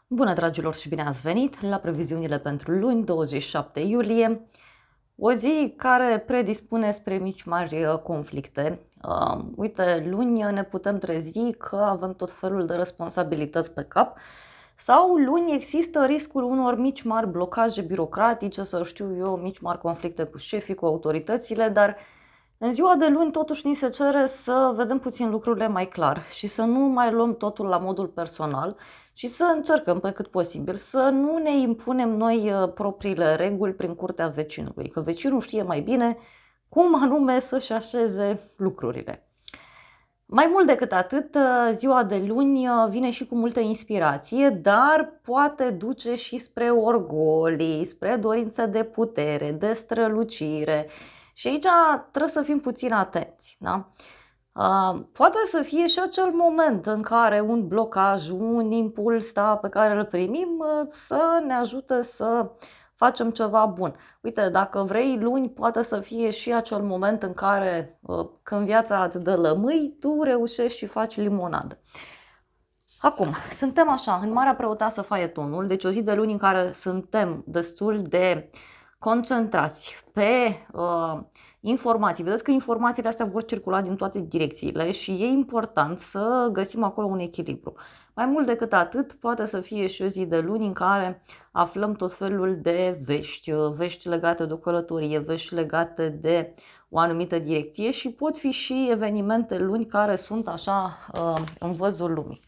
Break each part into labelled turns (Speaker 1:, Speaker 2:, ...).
Speaker 1: Bună, dragilor, și bine ați venit la previziunile pentru luni, 27 iulie, o zi care predispune spre mici mari conflicte. Uite, luni ne putem trezi că avem tot felul de responsabilități pe cap sau luni există riscul unor mici mari blocaje birocratice, să știu eu, mici mari conflicte cu șefii, cu autoritățile, dar în ziua de luni totuși ni se cere să vedem puțin lucrurile mai clar și să nu mai luăm totul la modul personal și să încercăm pe cât posibil să nu ne impunem noi propriile reguli prin curtea vecinului, că vecinul știe mai bine cum anume să-și așeze lucrurile. Mai mult decât atât, ziua de luni vine și cu multă inspirație, dar poate duce și spre orgolii, spre dorință de putere, de strălucire. Și aici trebuie să fim puțin atenți. Da? Poate să fie și acel moment în care un blocaj, un impuls pe care îl primim să ne ajute să facem ceva bun. Uite, dacă vrei, luni poate să fie și acel moment în care, când viața îți dă lămâi, tu reușești și faci limonadă. Acum, suntem așa, în Marea Preoteasă Faetonul, deci o zi de luni în care suntem destul de concentrați pe informații. Vedeți că informațiile astea vor circula din toate direcțiile și e important să găsim acolo un echilibru. Mai mult decât atât, poate să fie și o zi de luni în care aflăm tot felul de vești, vești legate de o călătorie, vești legate de o anumită direcție și pot fi și evenimente luni care sunt așa în văzul lumii.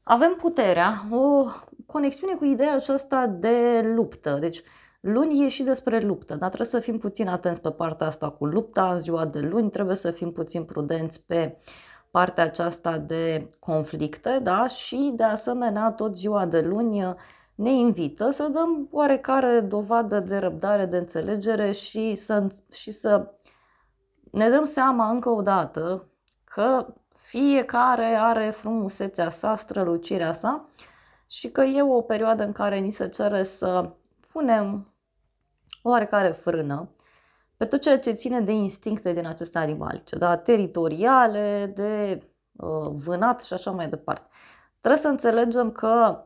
Speaker 1: Avem puterea, o conexiune cu ideea aceasta de luptă. Deci luni e și despre luptă, dar trebuie să fim puțin atenți pe partea asta cu lupta. În ziua de luni trebuie să fim puțin prudenți pe partea aceasta de conflicte, da? Și de asemenea tot ziua de luni ne invită să dăm oarecare dovadă de răbdare, de înțelegere și să ne dăm seama încă o dată că fiecare are frumusețea sa, strălucirea sa și că e o perioadă în care ni se cere să punem oarecare frână pe tot ceea ce ține de instincte din aceste animalice, da? Teritoriale, de vânat și așa mai departe. Trebuie să înțelegem că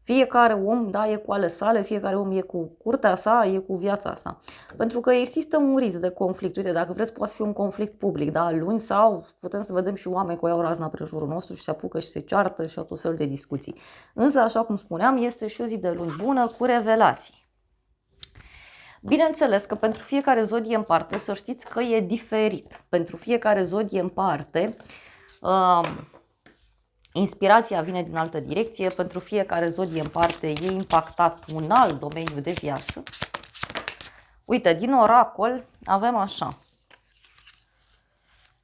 Speaker 1: fiecare om, da, e cu ale sale, fiecare om e cu curtea sa, e cu viața sa. Pentru că există un risc de conflict. Uite, dacă vreți, poate fi un conflict public, da, luni, sau putem să vedem și oameni care iau razna pe jurul nostru și se apucă și se ceartă și au tot felul de discuții. Însă, așa cum spuneam, este și o zi de luni bună cu revelații. Bineînțeles că pentru fiecare zodie în parte, să știți că e diferit. Pentru fiecare zodie în parte, inspirația vine din altă direcție, pentru fiecare zodie în parte e impactat un alt domeniu de viață. Uite, din oracol avem așa.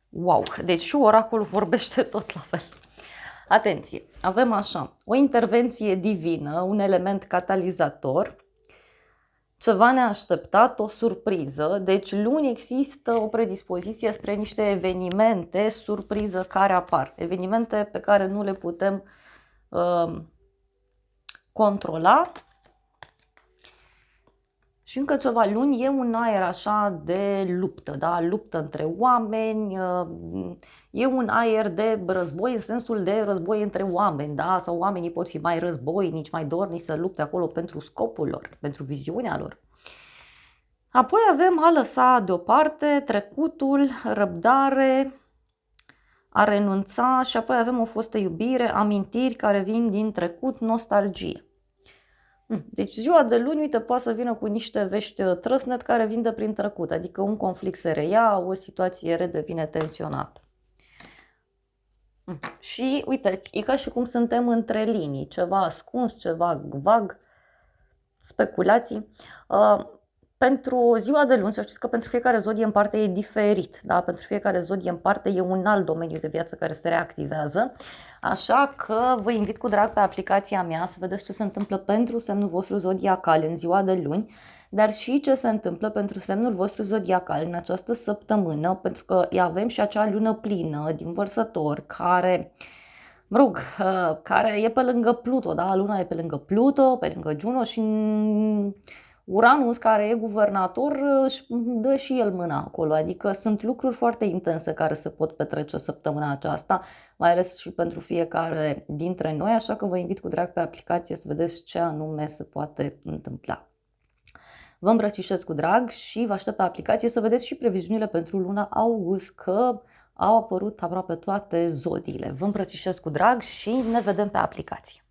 Speaker 1: Wow, deci și oracolul vorbește tot la fel. Atenție, avem așa, o intervenție divină, un element catalizator, ceva neașteptat, o surpriză. Deci luni există o predispoziție spre niște evenimente surpriză care apar. Evenimente pe care nu le putem controla. Și încă ceva, luni e un aer așa de luptă, da? Luptă între oameni, e un aer de război în sensul de război între oameni, da? Sau oamenii pot fi mai războinici, mai dornici să lupte acolo pentru scopul lor, pentru viziunea lor. Apoi avem a lăsa deoparte trecutul, răbdare, a renunța și apoi avem o fostă iubire, amintiri care vin din trecut, nostalgie. Deci ziua de luni, uite, poate să vină cu niște vești trăsnet care vin de prin trecut, adică un conflict se reia, o situație redevine tensionată. Și uite, e ca și cum suntem între linii, ceva ascuns, ceva vag, speculații. Pentru ziua de luni, să știți că pentru fiecare zodie în parte e diferit, da? Pentru fiecare zodie în parte e un alt domeniu de viață care se reactivează, așa că vă invit cu drag pe aplicația mea să vedeți ce se întâmplă pentru semnul vostru zodiacal în ziua de luni, dar și ce se întâmplă pentru semnul vostru zodiacal în această săptămână, pentru că avem și acea lună plină din Vărsător care... Mă rog, care e pe lângă Pluto, da? Luna e pe lângă Pluto, pe lângă Juno și Uranus, care e guvernator, își dă și el mâna acolo, adică sunt lucruri foarte intense care se pot petrece săptămâna aceasta, mai ales și pentru fiecare dintre noi, așa că vă invit cu drag pe aplicație să vedeți ce anume se poate întâmpla. Vă îmbrățișez cu drag și vă aștept pe aplicație să vedeți și previziunile pentru luna august, că au apărut aproape toate zodiile. Vă îmbrățișez cu drag și ne vedem pe aplicație.